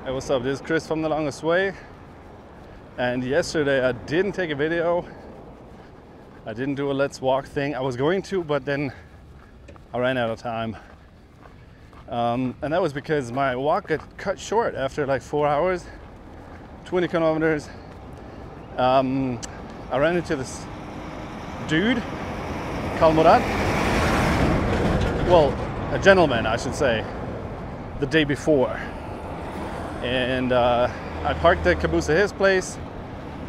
Hey, what's up? This is Chris from The Longest Way. And yesterday I didn't take a video. I didn't do a let's walk thing. I was going to, but then I ran out of time. And that was because my walk got cut short after like 4 hours, 20 kilometers. I ran into this dude, Kalmurat. Well, a gentleman, I should say, the day before. And I parked the caboose at his place,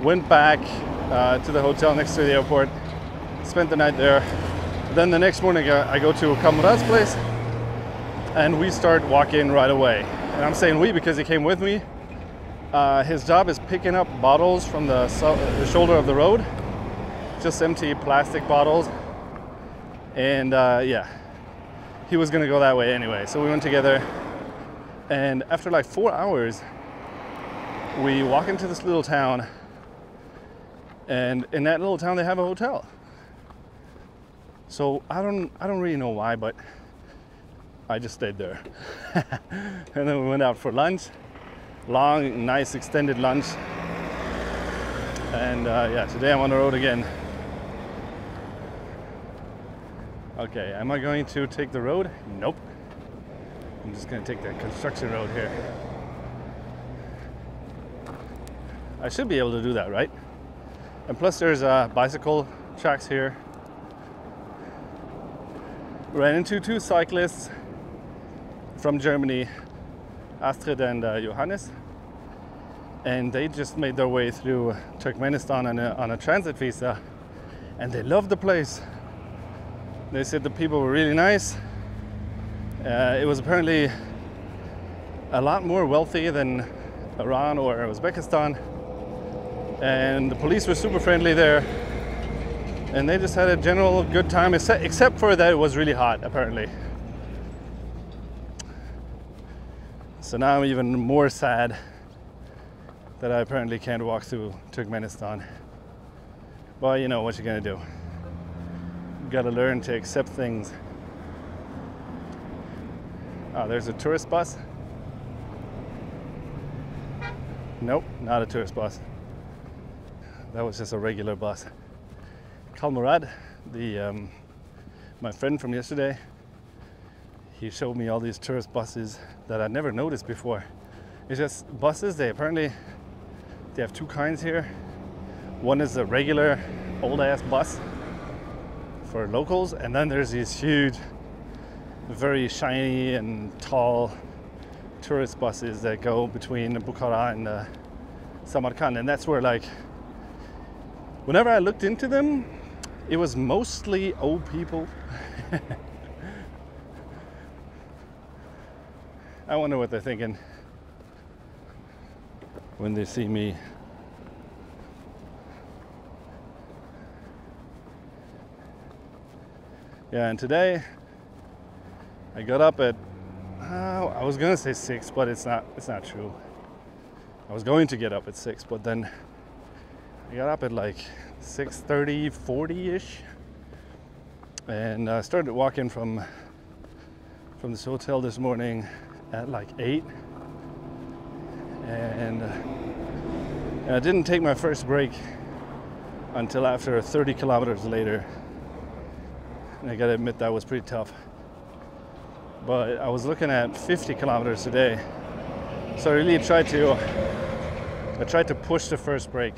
went back to the hotel next to the airport, spent the night there. Then the next morning I go to Kalmurat's place and we start walking right away. And I'm saying we because he came with me. His job is picking up bottles from the shoulder of the road, just empty plastic bottles. And yeah, he was gonna go that way anyway. So we went together. And after like 4 hours, we walk into this little town, and in that little town they have a hotel. So I don't really know why, but I just stayed there. And then we went out for lunch, long, nice, extended lunch. And yeah, today I'm on the road again. Okay, am I going to take the road? Nope. I'm just gonna take the construction road here. I should be able to do that, right? And plus there's bicycle tracks here. Ran into two cyclists from Germany, Astrid and Johannes. And they just made their way through Turkmenistan on a transit visa. And they loved the place. They said the people were really nice. It was apparently a lot more wealthy than Iran or Uzbekistan, and the police were super friendly there, and they just had a general good time, except for that it was really hot apparently. So now I'm even more sad that I apparently can't walk through Turkmenistan. Well, you know what you're gonna do. You gotta learn to accept things. Oh, there's a tourist bus. Nope, not a tourist bus. That was just a regular bus. Kalmurat, my friend from yesterday, he showed me all these tourist buses that I'd never noticed before. It's just buses. They have two kinds here. One is a regular old-ass bus for locals, and then there's these huge, very shiny and tall tourist buses that go between Bukhara and Samarkand. And that's where, like, whenever I looked into them, it was mostly old people. I wonder what they're thinking when they see me. Yeah, and today I got up at, I was gonna say 6, but it's not true. I was going to get up at 6, but then I got up at like 6:30, 40-ish. And I started walking from this hotel this morning at like 8. And I didn't take my first break until after 30 kilometers later. And I gotta admit that was pretty tough. But I was looking at 50 kilometers today. So I really tried to push the first break.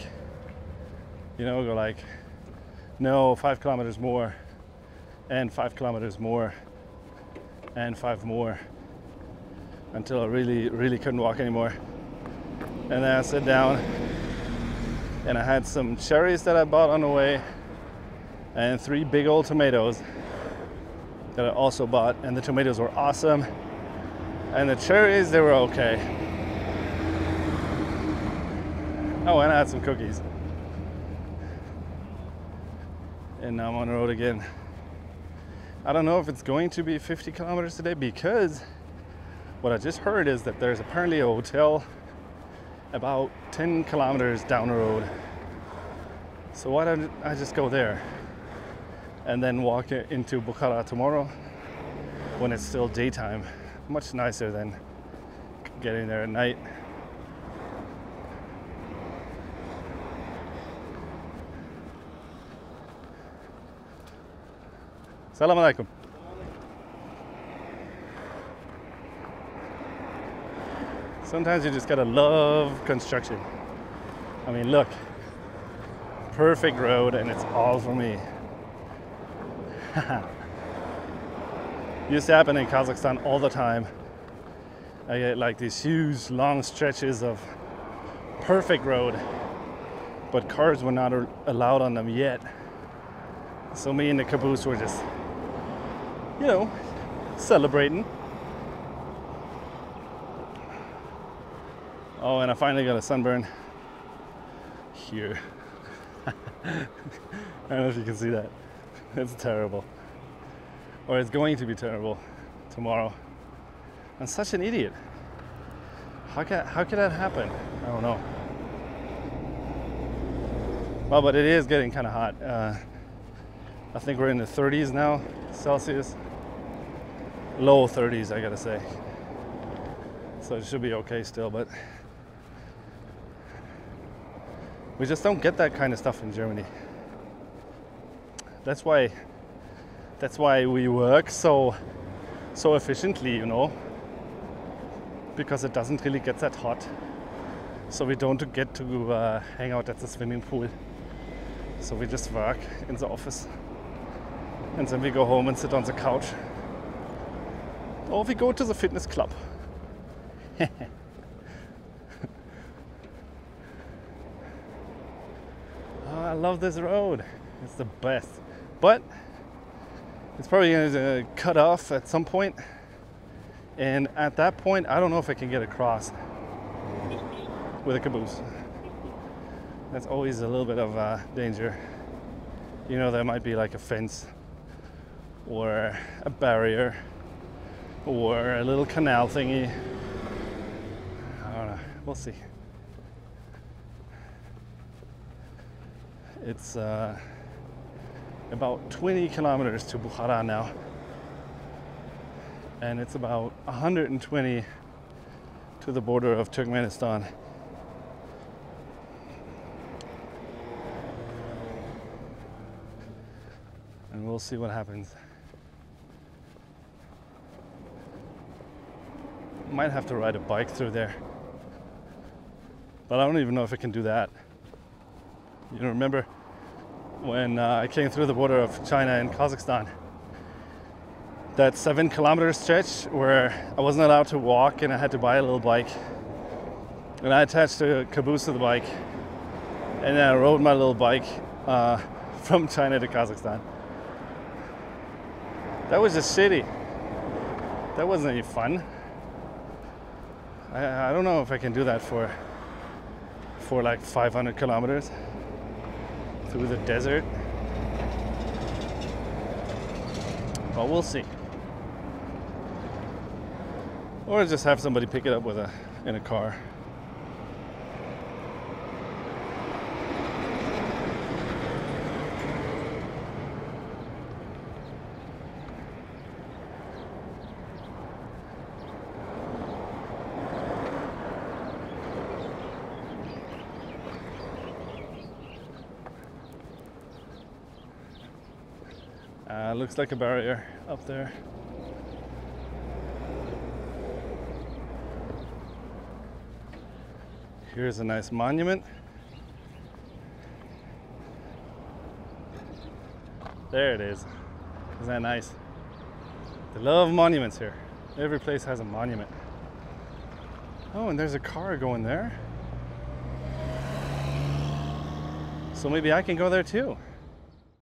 You know, go like, no, 5 kilometers more, and 5 kilometers more, and 5 more, until I really couldn't walk anymore. And then I sat down, and I had some cherries that I bought on the way, and 3 big old tomatoes that I also bought, and the tomatoes were awesome, and the cherries, they were okay. Oh, and I had some cookies. And now I'm on the road again. I don't know if it's going to be 50 kilometers today, because what I just heard is that there's apparently a hotel about 10 kilometers down the road. So why don't I just go there and then walk into Bukhara tomorrow when it's still daytime. Much nicer than getting there at night. Salam alaikum. Sometimes you just gotta love construction. I mean, look, perfect road, and it's all for me. Used to happen in Kazakhstan all the time. I get like these huge long stretches of perfect road, but cars were not allowed on them yet. So me and the caboose were just, you know, celebrating. Oh, and I finally got a sunburn here. I don't know if you can see that. It's terrible. Or it's going to be terrible tomorrow. I'm such an idiot. How could that happen? I don't know. Well, but it is getting kind of hot. I think we're in the 30s now, Celsius. Low 30s, I gotta say. So it should be okay still, but we just don't get that kind of stuff in Germany. That's why we work so efficiently, you know, because it doesn't really get that hot. So we don't get to hang out at the swimming pool. So we just work in the office, and then we go home and sit on the couch, or we go to the fitness club. Oh, I love this road. It's the best. But it's probably going to cut off at some point. And at that point, I don't know if I can get across with a caboose. That's always a little bit of danger. You know, there might be like a fence or a barrier or a little canal thingy. I don't know. We'll see. It's about 20 kilometers to Bukhara now, and it's about 120 to the border of Turkmenistan. And we'll see what happens. Might have to ride a bike through there, but I don't even know if I can do that. You know, remember when I came through the border of China and Kazakhstan, that 7 kilometer stretch where I wasn't allowed to walk and I had to buy a little bike, and I attached a caboose to the bike, and then I rode my little bike from China to Kazakhstan. That was just shitty. That wasn't any fun. I don't know if I can do that for like 500 kilometers through the desert. But we'll see. Or just have somebody pick it up in a car. Looks like a barrier up there. Here's a nice monument. There it is. Isn't that nice? They love monuments here. Every place has a monument. Oh, and there's a car going there. So maybe I can go there too.